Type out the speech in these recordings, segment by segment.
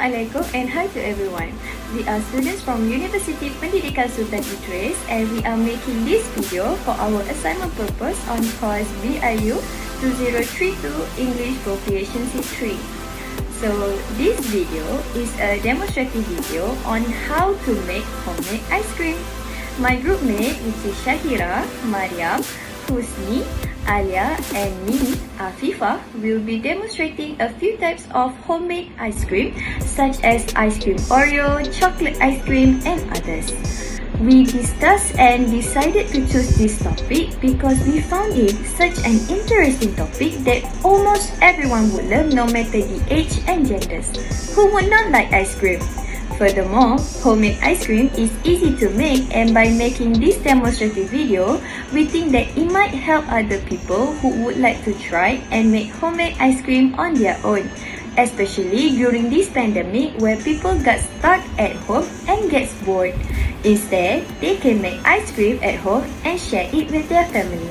Assalamualaikum and hi to everyone. We are students from University Pendidikan Sultan Idris and we are making this video for our assignment purpose on course BIU2032 English Proficiency 3. So this video is a demonstrative video on how to make homemade ice cream. My group mate, which is SYAHIRAH, MARYAM, HUSNI, ALYAA and me, AFIFAH, will be demonstrating a few types of homemade ice cream such as ice cream Oreo, chocolate ice cream and others. We discussed and decided to choose this topic because we found it such an interesting topic that almost everyone would love no matter the age and genders. Who would not like ice cream? Furthermore, homemade ice cream is easy to make, and by making this demonstrative video, we think that it might help other people who would like to try and make homemade ice cream on their own, especially during this pandemic where people got stuck at home and gets bored. Instead, they can make ice cream at home and share it with their family.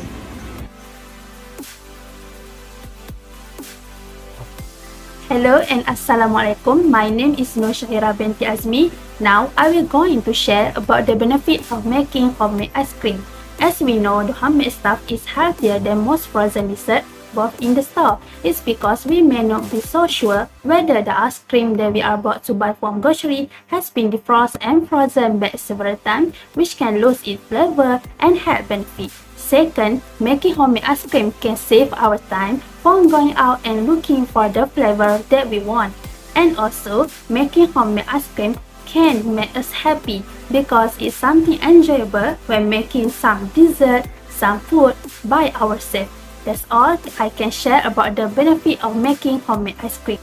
Hello and Assalamualaikum. My name is SYAHIRAH binti AZMI. Now I will going to share about the benefits of making homemade ice cream. As we know, the homemade stuff is healthier than most frozen dessert bought in the store. It's because we may not be so sure whether the ice cream that we are about to buy from grocery has been defrosted and frozen back several times, which can lose its flavor and health benefits. Second, making homemade ice cream can save our time from going out and looking for the flavor that we want. And also, making homemade ice cream can make us happy because it's something enjoyable when making some dessert, some food by ourselves. That's all I can share about the benefit of making homemade ice cream.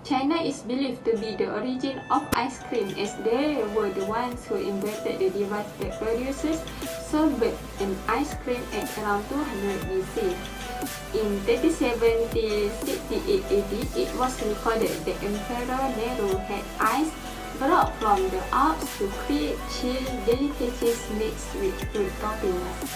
China is believed to be the origin of ice cream as they were the ones who invented the device that produces sorbet and ice cream at around 200 BC. In 3768 AD, it was recorded that Emperor Nero had ice brought from the Alps to create chilled delicacies mixed with fruit toppings.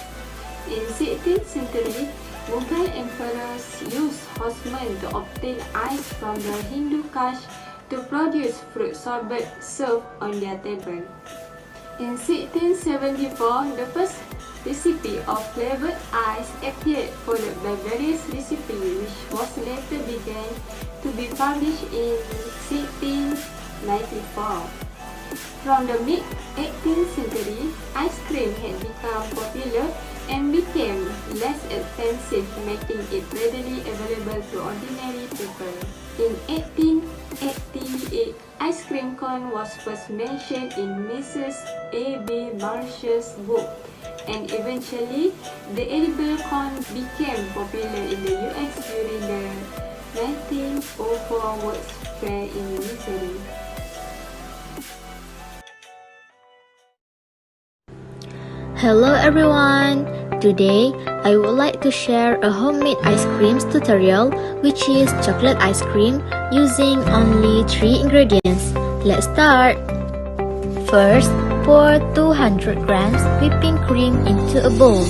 In 16th century, Mughal emperors used horsemen to obtain ice from the Hindu caste to produce fruit sorbet served on their table. In 1674, the first recipe of flavored ice appeared, followed by various recipes, which was later began to be published in 1694. From the mid-18th century, ice cream had become popular and became less expensive, making it readily available to ordinary people. In 1888, ice cream cone was first mentioned in Mrs. A.B. Marshall's book, and eventually, the edible cone became popular in the US during the 1904 World's Fair in Missouri. Hello everyone! Today, I would like to share a homemade ice cream tutorial, which is chocolate ice cream using only 3 ingredients. Let's start! First, pour 200 grams whipping cream into a bowl.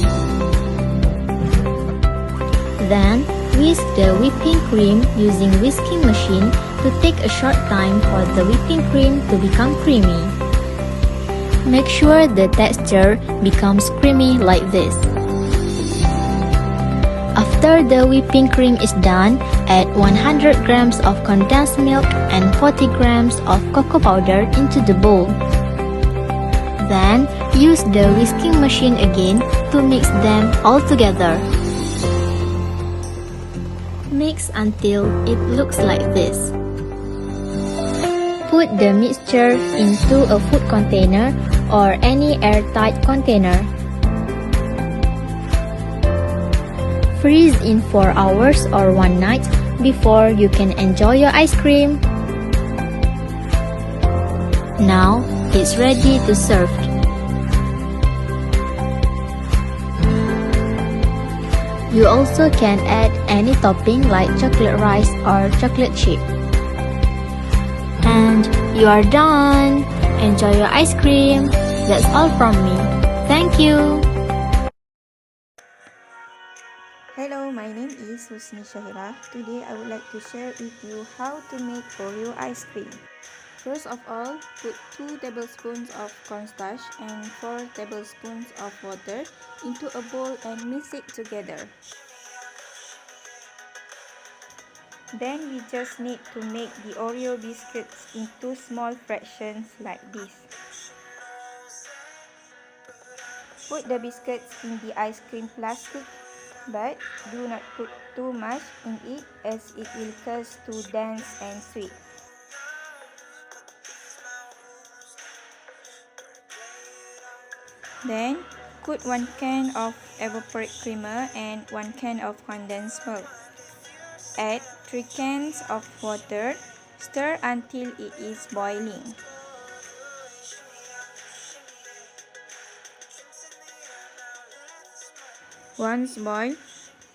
Then, whisk the whipping cream using whisking machine to take a short time for the whipping cream to become creamy. Make sure the texture becomes creamy like this. After the whipping cream is done, add 100 grams of condensed milk and 40 grams of cocoa powder into the bowl. Then, use the whisking machine again to mix them all together. Mix until it looks like this. Put the mixture into a food container or any airtight container. Freeze in 4 hours or 1 night before you can enjoy your ice cream. Now, it's ready to serve. You also can add any topping like chocolate rice or chocolate chip. And you are done! Enjoy your ice cream! That's all from me. Thank you! Hello, my name is HUSNI SYAHIRAH. Today I would like to share with you how to make Oreo ice cream. First of all, put 2 tablespoons of cornstarch and 4 tablespoons of water into a bowl and mix it together. Then we just need to make the Oreo biscuits into small fractions like this. Put the biscuits in the ice cream plastic, but do not put too much in it as it will cause too dense and sweet. Then, put 1 can of evaporate creamer and 1 can of condensed milk. Add 3 cans of water. Stir until it is boiling. Once boiled,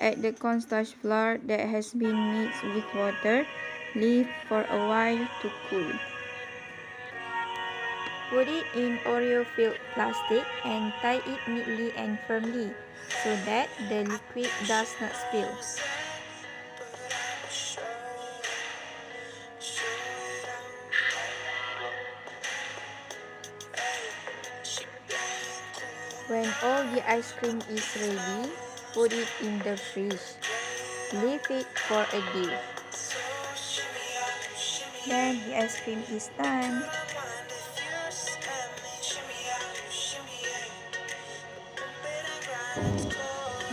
add the cornstarch flour that has been mixed with water. Leave for a while to cool. Put it in Oreo-filled plastic and tie it neatly and firmly so that the liquid does not spill. When all the ice cream is ready, put it in the fridge. Leave it for a day. Then the ice cream is done.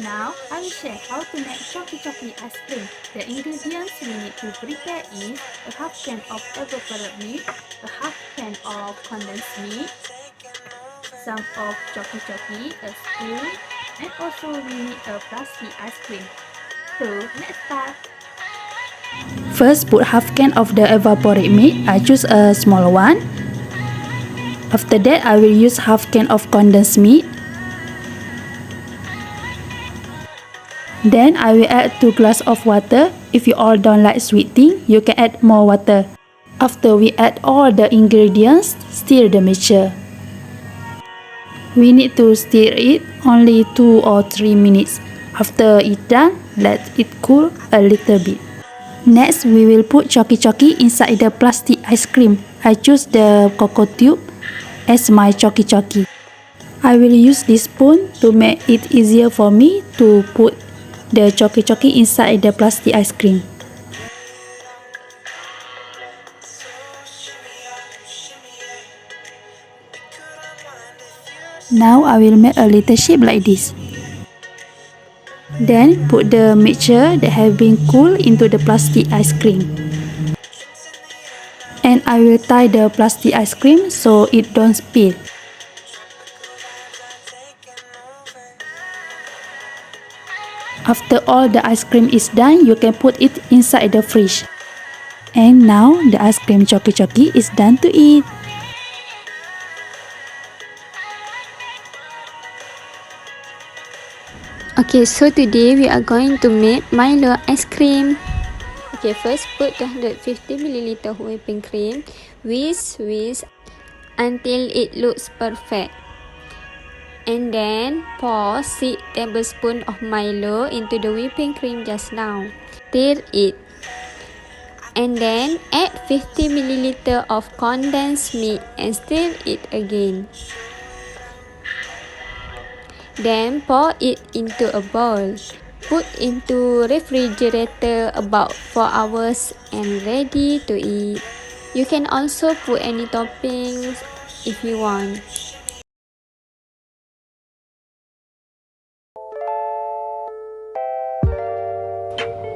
Now, I will share how to make chocolate ice cream. The ingredients we need to prepare is a half can of evaporated milk, a half can of condensed milk, some of chocolate, a spoon, and also we need a plastic ice cream. So, let's start. First, put half can of the evaporated milk. I choose a small one. After that, I will use half can of condensed milk. Then I will add 2 glasses of water. If you all don't like sweet thing, you can add more water. After we add all the ingredients, stir the mixture. We need to stir it only 2 or 3 minutes. After it done, let it cool a little bit. Next, we will put chocolate inside the plastic ice cream. I choose the cocoa tube as my chocolate. I will use this spoon to make it easier for me to put the chocolate inside the plastic ice cream. Now I will make a little shape like this. Then put the mixture that have been cooled into the plastic ice cream. And I will tie the plastic ice cream so it don't spill. After all the ice cream is done, you can put it inside the fridge. And now the ice cream chocolate is done to eat. Okay, so today we are going to make Milo ice cream. Okay, first put 250 ml whipping cream, whisk until it looks perfect. And then pour 6 tablespoons of Milo into the whipping cream just now. Stir it. And then add 50 ml of condensed milk and stir it again. Then pour it into a bowl. Put into refrigerator about 4 hours and ready to eat. You can also put any toppings if you want.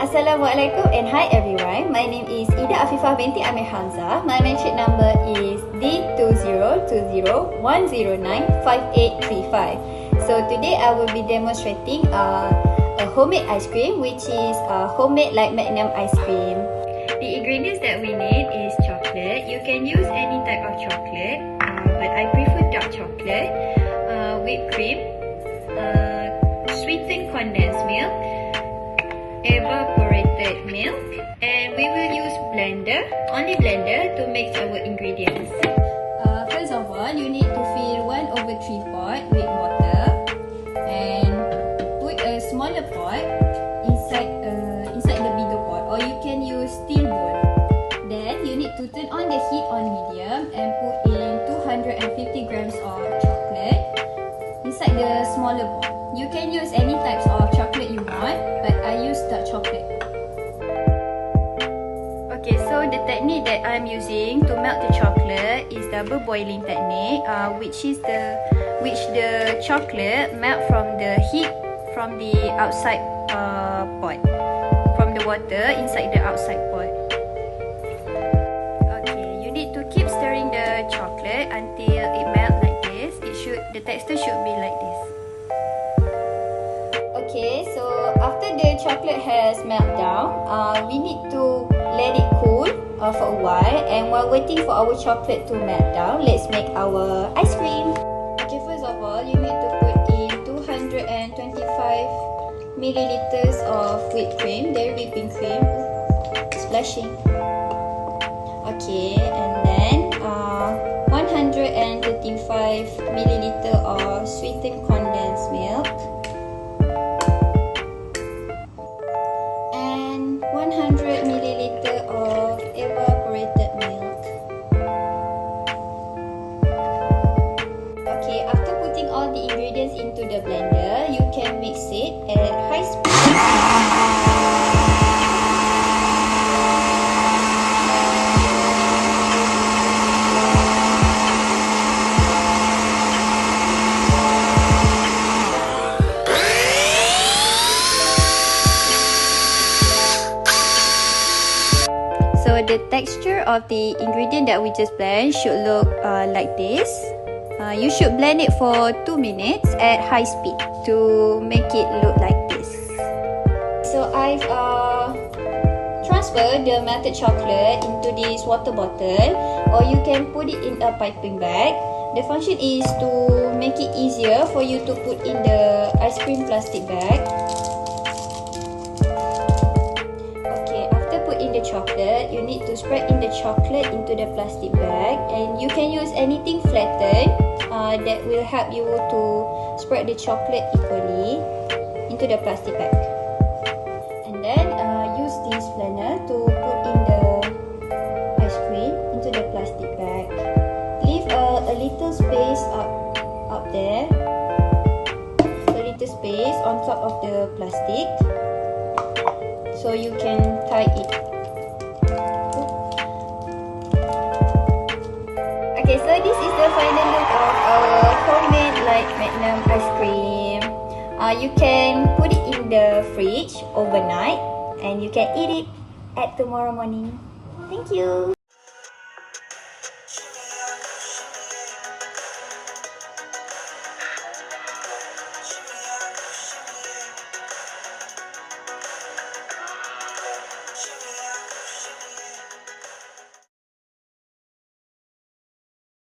Assalamualaikum and hi everyone. My name is Ida AFIFAH binti AMMIR HAMZAH. My membership number is D2020109585. So today I will be demonstrating a homemade ice cream, which is homemade like Magnum ice cream. The ingredients that we need is chocolate. You can use any type of chocolate, but I prefer dark chocolate, whipped cream, sweetened condensed milk, evaporated milk, and we will use only blender to mix our ingredients. First of all, you need to fill 1/3 pot with water and put a smaller pot 250 grams of chocolate inside the smaller bowl. You can use any types of chocolate you want, but I use dark chocolate. Okay, so the technique that I'm using to melt the chocolate is double boiling technique, which the chocolate melt from the heat from the outside pot, from the water inside the outside pot. Okay, you need to keep stirring the chocolate until it melts like this. The texture should be like this. Okay, so after the chocolate has melted down, we need to let it cool for a while, and while waiting for our chocolate to melt down, let's make our ice cream. Okay, first of all, you need to put in 225 milliliters of whipped cream, dairy whipping cream. Splashing. Okay, and then 135 milliliter of sweetened condensed milk. 100 milliliter of evaporated milk. Okay, after putting all the ingredients into the blender, you can mix it at high speed. So the texture of the ingredient that we just blend should look like this. You should blend it for 2 minutes at high speed to make it look like this. So I've transferred the melted chocolate into this water bottle, or you can put it in a piping bag. The function is to make it easier for you to put in the ice cream plastic bag. The chocolate, you need to spread in the chocolate into the plastic bag, and you can use anything flattened that will help you to spread the chocolate equally into the plastic bag. And then use this blender to put in the ice cream into the plastic bag. Leave a little space up there, a little space on top of the plastic, so you can tie it. Okay, so this is the final look of our homemade like Magnum ice cream. You can put it in the fridge overnight, and you can eat it at tomorrow morning. Thank you.